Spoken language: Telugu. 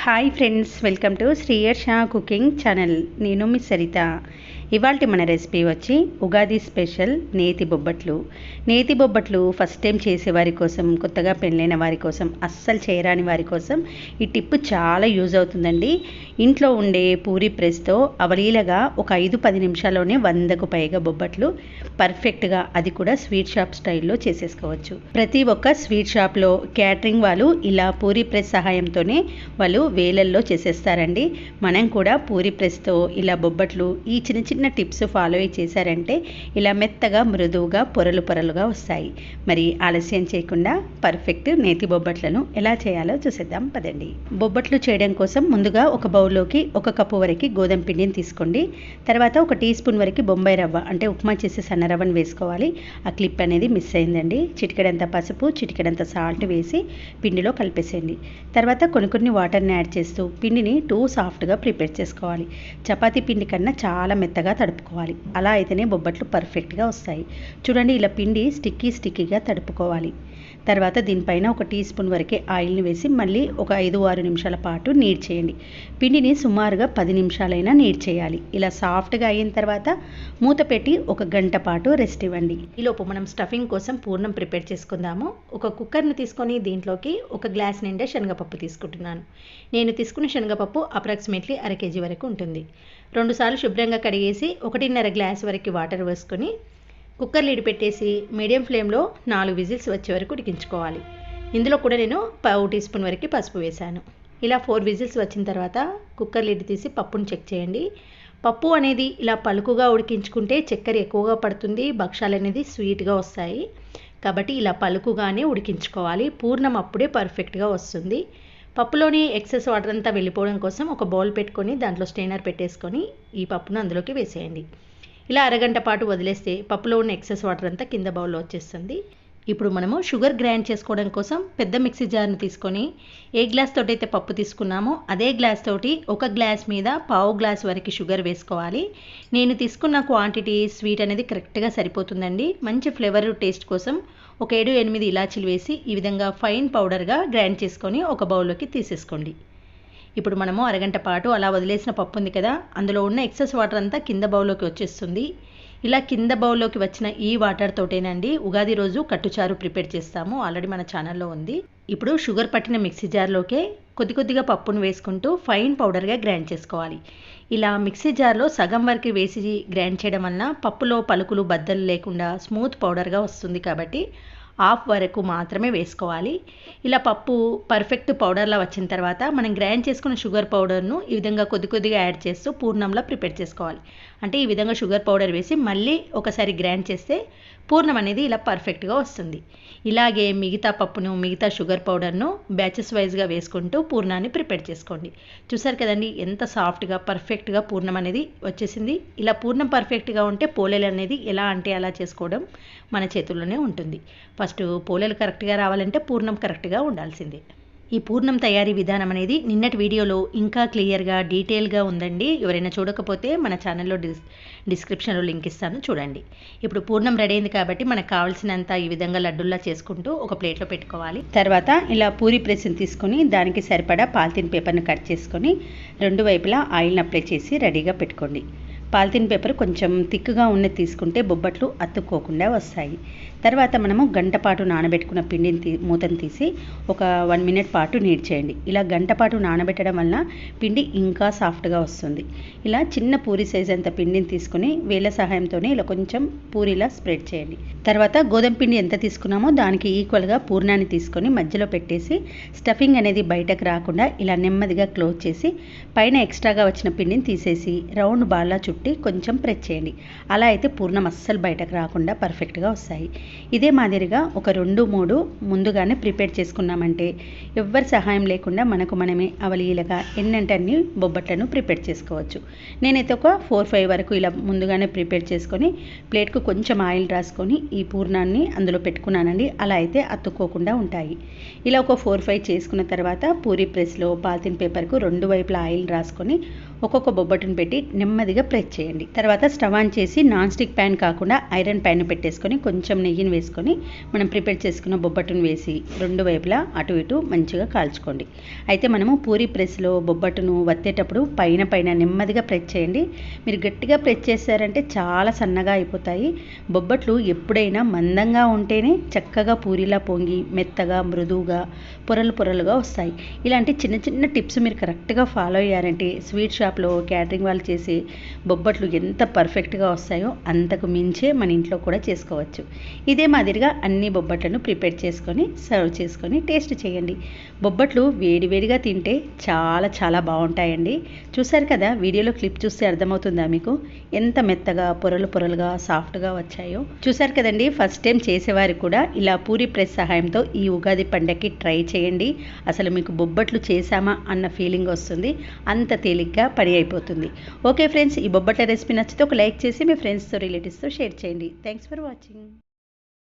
Hi friends, welcome to Sriyarsha cooking channel. నేను మీ సరిత. ఇవాళ మన రెసిపీ వచ్చి ఉగాది స్పెషల్ నేతి బొబ్బట్లు. నేతి బొబ్బట్లు ఫస్ట్ టైం చేసేవారి కోసం, కొత్తగా పెళ్ళైన వారి కోసం, అస్సలు చేయరాని వారి కోసం ఈ టిప్ చాలా యూజ్ అవుతుందండి. ఇంట్లో ఉండే పూరీ ప్రెస్తో అవలీలగా ఒక 5-10 నిమిషాల్లోనే 100కు పైగా బొబ్బట్లు పర్ఫెక్ట్గా, అది కూడా స్వీట్ షాప్ స్టైల్లో చేసేసుకోవచ్చు. ప్రతి ఒక్క స్వీట్ షాప్లో క్యాటరింగ్ వాళ్ళు ఇలా పూరీ ప్రెస్ సహాయంతోనే వాళ్ళు వేలల్లో చేసేస్తారండి. మనం కూడా పూరీ ప్రెస్తో ఇలా బొబ్బట్లు ఈ చిన్న చిన్న టిప్స్ ఫాలో అయ్యి చేశారంటే ఇలా మెత్తగా, మృదువుగా, పొరలు పొరలుగా వస్తాయి. మరి ఆలస్యం చేయకుండా పర్ఫెక్ట్ నేతి బొబ్బట్లను ఎలా చేయాలో చూసేద్దాం పదండి. బొబ్బట్లు చేయడం కోసం ముందుగా ఒక బౌల్లోకి 1 కప్పు వరకు గోధుమ పిండిని తీసుకోండి. తర్వాత 1 టీ స్పూన్ వరకు బొంబాయి రవ్వ, అంటే ఉప్మా చేసే సన్న రవ్వను వేసుకోవాలి. ఆ క్లిప్ అనేది మిస్ అయిందండి. చిటికెడంత పసుపు, చిటికెడంత సాల్ట్ వేసి పిండిలో కలిపేసేయండి. తర్వాత కొన్ని వాటర్ని యాడ్ చేస్తూ పిండిని సాఫ్ట్గా ప్రిపేర్ చేసుకోవాలి. చపాతీ పిండి కన్నా చాలా మెత్తగా తడుపుకోవాలి. అలా అయితేనే బొబ్బట్లు పర్ఫెక్ట్గా వస్తాయి. చూడండి, ఇలా పిండి స్టిక్కీగా తడుపుకోవాలి. తర్వాత దీనిపైన 1 టీ స్పూన్ వరకే ఆయిల్ని వేసి మళ్ళీ ఒక 5-6 నిమిషాల పాటు నీడ్ చేయండి. పిండిని సుమారుగా 10 నిమిషాలైనా నీడ్ చేయాలి. ఇలా సాఫ్ట్గా అయిన తర్వాత మూత పెట్టి 1 గంట పాటు రెస్ట్ ఇవ్వండి. ఈలోపు మనం స్టఫింగ్ కోసం పూర్ణం ప్రిపేర్ చేసుకుందాము. ఒక కుక్కర్ని తీసుకొని దీంట్లోకి 1 గ్లాస్ నిండా శనగపప్పు తీసుకుంటున్నాను. నేను తీసుకున్న శనగపప్పు అప్రాక్సిమేట్లీ 1/2 కేజీ వరకు ఉంటుంది. 2 సార్లు శుభ్రంగా కడిగేసి 1.5 గ్లాస్ వరకు వాటర్ వేసుకొని కుక్కర్ లిడ్ పెట్టేసి మీడియం ఫ్లేమ్లో 4 విజిల్స్ వచ్చే వరకు ఉడికించుకోవాలి. ఇందులో కూడా నేను 1/2 టీ స్పూన్ వరకు పసుపు వేశాను. ఇలా 4 విజిల్స్ వచ్చిన తర్వాత కుక్కర్ లిడ్ తీసి పప్పును చెక్ చేయండి. పప్పు అనేది ఇలా పలుకుగా ఉడికించుకుంటే చక్కెర ఎక్కువగా పడుతుంది, భక్షాలు అనేది స్వీట్గా వస్తాయి. కాబట్టి ఇలా పలుకుగానే ఉడికించుకోవాలి. పూర్ణం అప్పుడే పర్ఫెక్ట్గా వస్తుంది. పప్పులోని ఎక్సెస్ వాటర్ అంతా వెళ్ళిపోవడం కోసం ఒక బౌల్ పెట్టుకొని దాంట్లో స్ట్రైనర్ పెట్టేసుకొని ఈ పప్పును అందులోకి వేసేయండి. ఇలా అరగంట పాటు వదిలేస్తే పప్పులో ఉన్న ఎక్సెస్ వాటర్ అంతా కింద బౌల్లో వచ్చేస్తుంది. ఇప్పుడు మనము షుగర్ గ్రైండ్ చేసుకోవడం కోసం పెద్ద మిక్సీ జార్ని తీసుకొని ఏ గ్లాస్ తోటి అయితే పప్పు తీసుకున్నామో అదే గ్లాస్ తోటి 1 గ్లాస్ మీద 1/2 గ్లాస్ వరకు షుగర్ వేసుకోవాలి. నేను తీసుకున్న క్వాంటిటీ స్వీట్ అనేది కరెక్ట్గా సరిపోతుందండి. మంచి ఫ్లేవర్ టేస్ట్ కోసం ఒక 7-8 ఇలాచీలు వేసి ఈ విధంగా ఫైన్ పౌడర్గా గ్రైండ్ చేసుకొని ఒక బౌల్లోకి తీసేసుకోండి. ఇప్పుడు మనము అరగంట పాటు అలా వదిలేసిన పప్పు ఉంది కదా, అందులో ఉన్న ఎక్సెస్ వాటర్ అంతా కింద బౌల్లోకి వచ్చేస్తుంది. ఇలా కింద బౌల్లోకి వచ్చిన ఈ వాటర్ తోటేనండి ఉగాది రోజు కట్టుచారు ప్రిపేర్ చేస్తాము. ఆల్రెడీ మన ఛానల్లో ఉంది. ఇప్పుడు షుగర్ పట్టిన మిక్సీ జార్లోకే కొద్దిగా పప్పును వేసుకుంటూ ఫైన్ పౌడర్గా గ్రైండ్ చేసుకోవాలి. ఇలా మిక్సీ జార్లో సగం వరకు వేసి గ్రైండ్ చేయడం వలన పప్పులో పలుకులు, బద్దలు లేకుండా స్మూత్ పౌడర్గా వస్తుంది. కాబట్టి హాఫ్ వరకు మాత్రమే వేసుకోవాలి. ఇలా పప్పు పర్ఫెక్ట్ పౌడర్లా వచ్చిన తర్వాత మనం గ్రైండ్ చేసుకున్న షుగర్ పౌడర్ను ఈ విధంగా కొద్దిగా యాడ్ చేస్తూ పూర్ణంలా ప్రిపేర్ చేసుకోవాలి. అంటే ఈ విధంగా షుగర్ పౌడర్ వేసి మళ్ళీ ఒకసారి గ్రైండ్ చేస్తే పూర్ణం అనేది ఇలా పర్ఫెక్ట్గా వస్తుంది. ఇలాగే మిగతా పప్పును, మిగతా షుగర్ పౌడర్ను బ్యాచెస్ వైజ్గా వేసుకుంటూ పూర్ణాన్ని ప్రిపేర్ చేసుకోండి. చూసారు కదండి, ఎంత సాఫ్ట్గా పర్ఫెక్ట్గా పూర్ణం అనేది వచ్చేసింది. ఇలా పూర్ణం పర్ఫెక్ట్గా ఉంటే పోలేలు అనేది ఎలా అంటే అలా చేసుకోవడం మన చేతుల్లోనే ఉంటుంది. ఫస్ట్ పోలేలు కరెక్ట్గా రావాలంటే పూర్ణం కరెక్ట్గా ఉండాల్సిందే. ఈ పూర్ణం తయారీ విధానం అనేది నిన్నటి వీడియోలో ఇంకా క్లియర్గా, డీటెయిల్గా ఉందండి. ఎవరైనా చూడకపోతే మన ఛానల్లో డిస్క్రిప్షన్లో లింక్ ఇస్తాను, చూడండి. ఇప్పుడు పూర్ణం రెడీ అయింది కాబట్టి మనకు కావాల్సినంత ఈ విధంగా లడ్డుల్లా చేసుకుంటూ ఒక ప్లేట్లో పెట్టుకోవాలి. తర్వాత ఇలా పూరీ ప్రెస్ని తీసుకొని దానికి సరిపడా పాలిథిన్ పేపర్ని కట్ చేసుకొని 2 వైపులా ఆయిల్ని అప్లై చేసి రెడీగా పెట్టుకోండి. పాలిథిన్ పేపర్ కొంచెం థిక్గా ఉన్నది తీసుకుంటే బొబ్బట్లు అతుక్కోకుండా వస్తాయి. తర్వాత మనము గంట పాటు నానబెట్టుకున్న పిండిని మూతను తీసి ఒక 1 మినిట్ పాటు నీడ్ చేయండి. ఇలా గంట పాటు నానబెట్టడం వలన పిండి ఇంకా సాఫ్ట్గా వస్తుంది. ఇలా చిన్న పూరి సైజ్ అంత పిండిని తీసుకొని వేళ్ళ సహాయంతోనే ఇలా కొంచెం పూరిలా స్ప్రెడ్ చేయండి. తర్వాత గోధుమ పిండి ఎంత తీసుకున్నామో దానికి ఈక్వల్గా పూర్ణాన్ని తీసుకొని మధ్యలో పెట్టేసి స్టఫింగ్ అనేది బయటకు రాకుండా ఇలా నెమ్మదిగా క్లోజ్ చేసి పైన ఎక్స్ట్రాగా వచ్చిన పిండిని తీసేసి రౌండ్ బాల్లా చుట్టి కొంచెం ప్రెస్ చేయండి. అలా అయితే పూర్ణం అస్సలు బయటకు రాకుండా పర్ఫెక్ట్గా వస్తాయి. ఇదే మాదిరిగా ఒక 2-3 ముందుగానే ప్రిపేర్ చేసుకున్నామంటే ఎవ్వరి సహాయం లేకుండా మనకు మనమే అవలీలగా ఎన్నంటన్ని బొబ్బట్లను ప్రిపేర్ చేసుకోవచ్చు. నేనైతే ఒక 4-5 వరకు ఇలా ముందుగానే ప్రిపేర్ చేసుకొని ప్లేట్కు కొంచెం ఆయిల్ రాసుకొని ఈ పూర్ణాన్ని అందులో పెట్టుకున్నానండి. అలా అయితే అతుక్కోకుండా ఉంటాయి. ఇలా ఒక 4-5 చేసుకున్న తర్వాత పూరీ ప్రెస్లో పాలిథిన్ పేపర్కు 2 వైపులా ఆయిల్ రాసుకొని ఒక్కొక్క బొబ్బట్టును పెట్టి నెమ్మదిగా ప్రెస్ చేయండి. తర్వాత స్టవ్ ఆన్ చేసి నాన్ స్టిక్ ప్యాన్ కాకుండా ఐరన్ ప్యాన్ పెట్టేసుకొని కొంచెం నెయ్యిని వేసుకొని మనం ప్రిపేర్ చేసుకున్న బొబ్బట్టును వేసి రెండు వైపులా అటు ఇటు మంచిగా కాల్చుకోండి. అయితే మనము పూరి ప్రెస్లో బొబ్బట్టును వత్తేటప్పుడు పైన నెమ్మదిగా ప్రెస్ చేయండి. మీరు గట్టిగా ప్రెస్ చేశారంటే చాలా సన్నగా అయిపోతాయి. బొబ్బట్లు ఎప్పుడైనా మందంగా ఉంటేనే చక్కగా పూరిలా పొంగి మెత్తగా మృదువుగా పొరలుగా వస్తాయి. ఇలాంటి చిన్న చిన్న టిప్స్ మీరు కరెక్ట్గా ఫాలో అయ్యారంటే స్వీట్ షాప్లో క్యాటరింగ్ వాళ్ళు చేసే బొబ్బట్లు ఎంత పర్ఫెక్ట్గా వస్తాయో అంతకు మించే మన ఇంట్లో కూడా చేసుకోవచ్చు. ఇదే మాదిరిగా అన్ని బొబ్బట్లను ప్రిపేర్ చేసుకొని సర్వ్ చేసుకొని టేస్ట్ చేయండి. బొబ్బట్లు వేడివేడిగా తింటే చాలా చాలా బాగుంటాయండి. చూసారు కదా, వీడియోలో క్లిప్ చూస్తే అర్థమవుతుందా మీకు ఎంత మెత్తగా పొరలుగా సాఫ్ట్గా వచ్చాయో. చూసారు కదండి, ఫస్ట్ టైం చేసేవారు కూడా ఇలా పూరి ప్రెస్ సహాయంతో ఈ ఉగాది పండగకి ట్రై చేయండి. అసలు మీకు బొబ్బట్లు చేశామా అన్న ఫీలింగ్ వస్తుంది. అంత తేలిగ్గా పని అయిపోతుంది. ఓకే ఫ్రెండ్స్, ఈ బొబ్బట్ల రెసిపీ నచ్చితే ఒక లైక్ చేసి మీ ఫ్రెండ్స్తో రిలేటివ్స్తో షేర్ చేయండి. Thanks for watching.